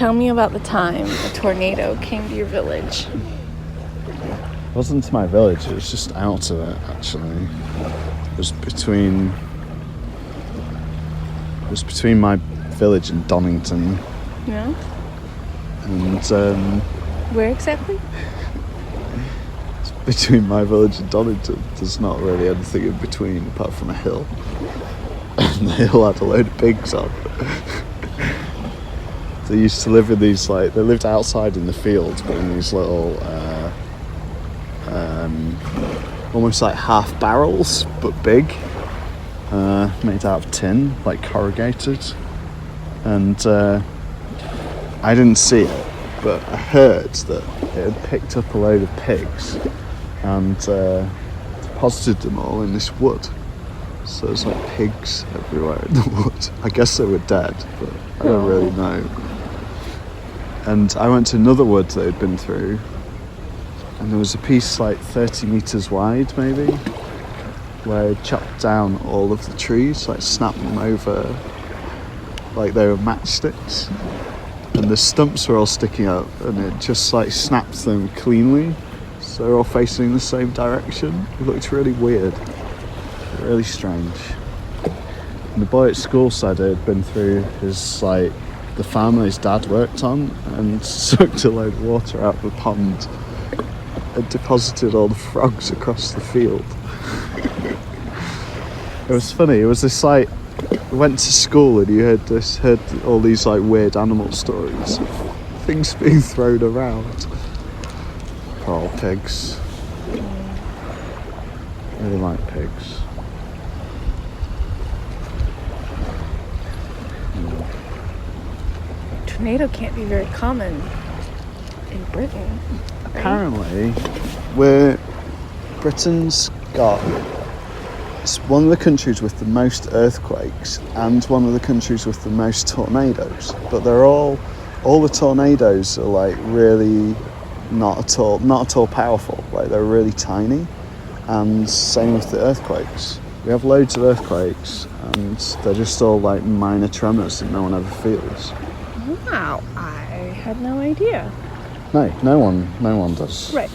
tell me about the time a tornado came to your village. It wasn't to my village, it was just out of it, actually. It was between my village and Donnington. Yeah? And, Where exactly? between my village and Donnington, there's not really anything in between apart from a hill. And the hill had a load of pigs on. They used to live in these, they lived outside in the fields, but in these little, almost like half barrels, but big, made out of tin, corrugated. And I didn't see it, but I heard that it had picked up a load of pigs and deposited them all in this wood. So there's pigs everywhere in the wood. I guess they were dead, but I don't really know. And I went to another wood that had been through, and there was a piece 30 metres wide maybe, where I chopped down all of the trees, snapped them over like they were matchsticks, and the stumps were all sticking up, and it just snapped them cleanly, so they're all facing the same direction. It looked really weird, really strange. And the boy at school said it had been through his the farm his dad worked on, and sucked a load of water out of the pond and deposited all the frogs across the field. It was funny. It was this went to school and you heard all these weird animal stories, things being thrown around. Poor old pigs. Really like pigs. Tornado can't be very common in Britain. Right? Apparently, Britain's got, it's one of the countries with the most earthquakes and one of the countries with the most tornadoes. But they're all the tornadoes are really not at all powerful. They're really tiny. And same with the earthquakes. We have loads of earthquakes and they're just all minor tremors that no one ever feels. Wow, I had no idea. No one does. Right,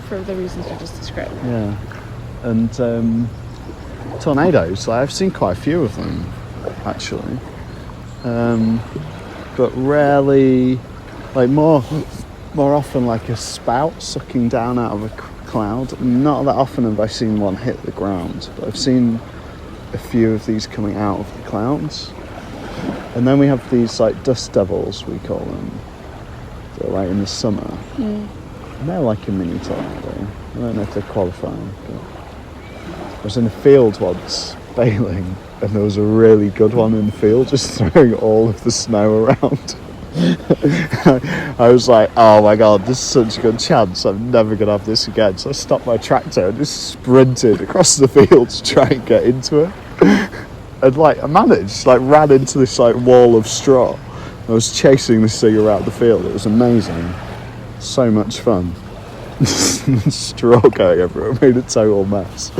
for the reasons you just described. Yeah, and tornadoes, I've seen quite a few of them, actually. But rarely, more often a spout sucking down out of a cloud. Not that often have I seen one hit the ground, but I've seen a few of these coming out of the clouds. And then we have these dust devils, we call them. They're in the summer. Mm. And they're a mini tornado. I don't know if they're qualifying, but I was in a field once bailing, and there was a really good one in the field just throwing all of the snow around. I was oh my god, this is such a good chance, I'm never going to have this again. So I stopped my tractor and just sprinted across the field to try and get into it. And I managed, ran into this wall of straw. I was chasing this thing around the field. It was amazing. So much fun. Straw going everywhere, made a total mess.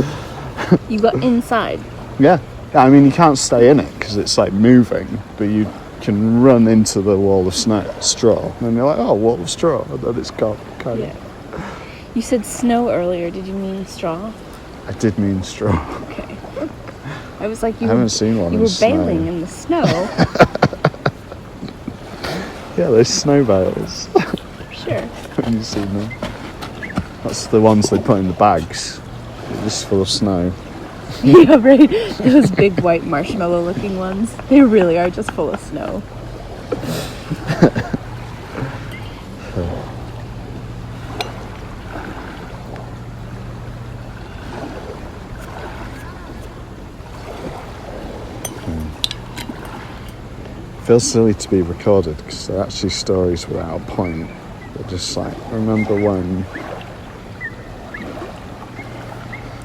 You got inside? Yeah. I mean, you can't stay in it because it's moving, but you can run into the wall of straw. And then you're oh, wall of straw. And then it's gone, kind of. You said snow earlier. Did you mean straw? I did mean straw. Okay. I was I haven't seen one. You were bailing in the snow. Yeah, there's snow bales. Sure. Have you seen them? That's the ones they put in the bags. They're just full of snow. Yeah, right. Those big white marshmallow-looking ones. They really are just full of snow. Feels silly to be recorded because they're actually stories without a point. They're just remember when,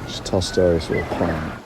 just tell stories with a point.